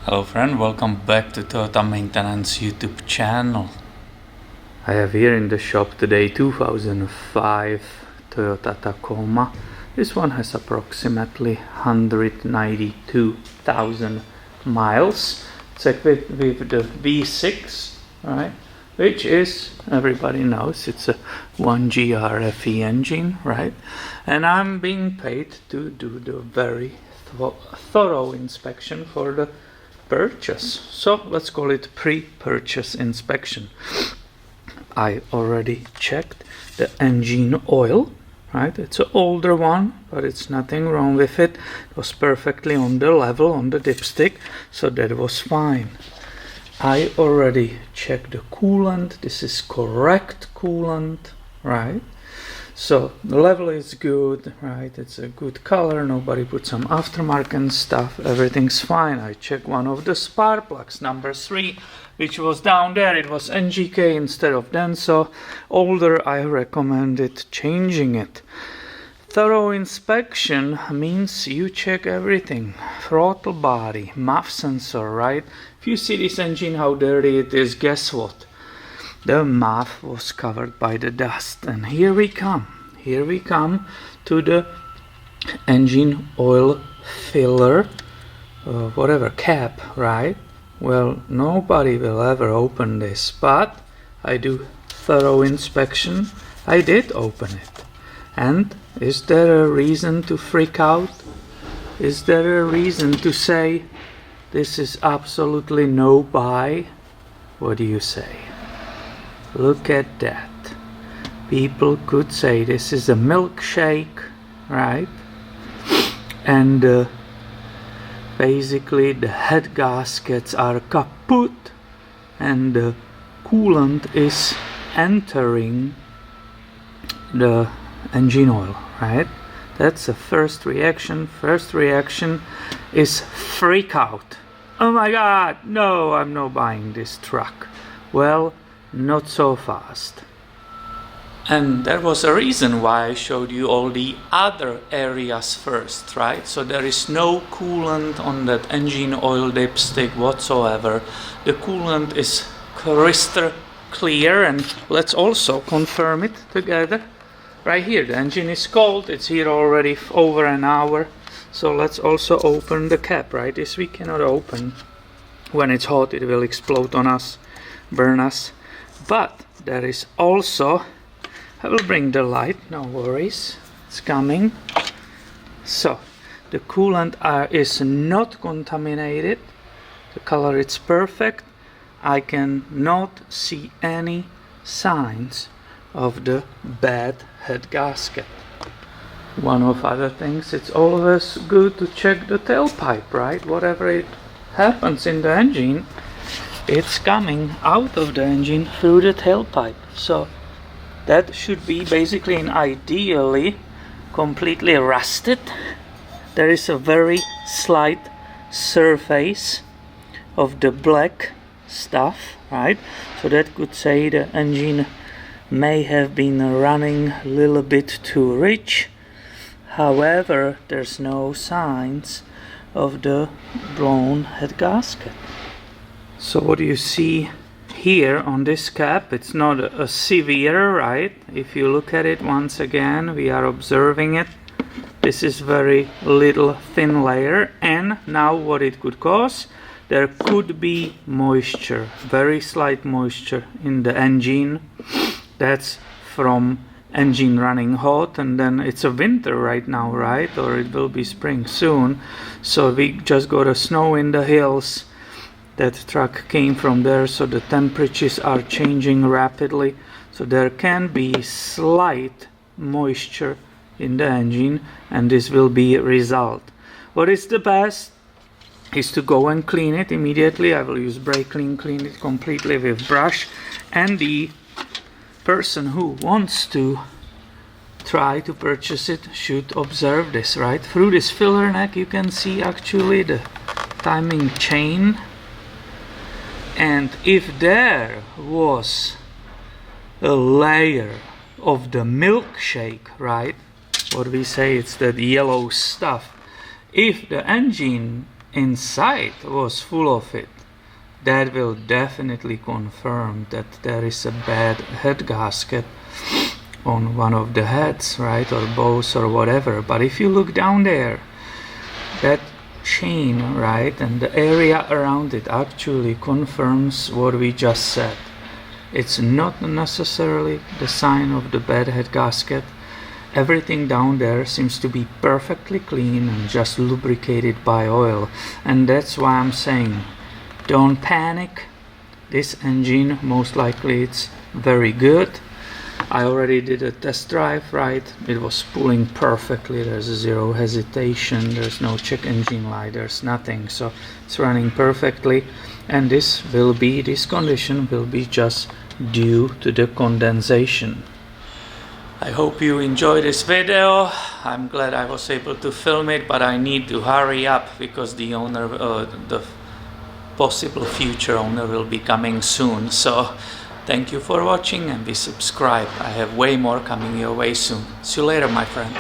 Hello friend, welcome back to Toyota Maintenance YouTube channel. I have here in the shop today 2005 Toyota Tacoma. This one has approximately 192,000 miles. It's equipped with the V6, right? Which is, everybody knows, it's a 1GRFE engine, right? And I'm being paid to do the very thorough inspection for the purchase. So let's call it pre-purchase inspection. I already checked the engine oil, right? It's an older one, but it's nothing wrong with it. It was perfectly on the level on the dipstick, so that was fine. I already checked the coolant. This is correct coolant, right? So the level is good, right? It's a good color. Nobody put some aftermarket and stuff. Everything's fine. I checked one of the spark plugs, number 3, which was down there. It was NGK instead of Denso. Older, I recommended changing it. Thorough inspection means you check everything. Throttle body, MAF sensor, right? If you see this engine, how dirty it is, guess what? The MAF was covered by the dust. And here we come to the engine oil filler, whatever, cap, right? Well, nobody will ever open this, but I do thorough inspection. I did open it. And is there a reason to freak out? Is there a reason to say this is absolutely no buy? What do you say? Look at that. People could say this is a milkshake, right? And basically the head gaskets are kaput and the coolant is entering the engine oil, right? That's the first reaction. First reaction is freak out. Oh my god, no, I'm not buying this truck. Well, not so fast. And there was a reason why I showed you all the other areas first, right? So there is no coolant on that engine oil dipstick whatsoever. The coolant is crystal clear, and let's also confirm it together. Right here, the engine is cold, it's here already over an hour. So let's also open the cap, right? This we cannot open. When it's hot, it will explode on us, burn us. But there is also, I will bring the light, no worries, it's coming. So the coolant is not contaminated, the color is perfect. I can not see any signs of the bad head gasket. One of other things, it's always good to check the tailpipe, right? Whatever it happens in the engine, it's coming out of the engine through the tailpipe. So that should be basically and ideally completely rusted. There is a very slight surface of the black stuff, right? So that could say the engine may have been running a little bit too rich. However, there's no signs of the blown head gasket. So what you see here on this cap, it's not a severe, right? If you look at it once again, we are observing it. This is very little thin layer, and now what it could cause, there could be moisture, very slight moisture in the engine. That's from engine running hot, and then it's a winter right now, right? Or it will be spring soon. So we just got a snow in the hills. That truck came from there, so the temperatures are changing rapidly. So there can be slight moisture in the engine, and this will be a result. What is the best is to go and clean it immediately. I will use brake clean it completely with brush, and the person who wants to try to purchase it should observe this, right? Through this filler neck you can see actually the timing chain. And if there was a layer of the milkshake, right, what we say, it's that yellow stuff, if the engine inside was full of it, that will definitely confirm that there is a bad head gasket on one of the heads, right, or both or whatever. But if you look down there, that chain, right, and the area around it actually confirms what we just said. It's not necessarily the sign of the bad head gasket. Everything down there seems to be perfectly clean and just lubricated by oil, and that's why I'm saying don't panic. This engine, most likely it's very good. I already did a test drive, right? It was pulling perfectly. There's zero hesitation, there's no check engine light, there's nothing, so it's running perfectly. And this condition will be just due to the condensation. I hope you enjoyed this video. I'm glad I was able to film it, but I need to hurry up because the owner, the possible future owner, will be coming soon. So thank you for watching, and be subscribed. I have way more coming your way soon. See you later, my friend.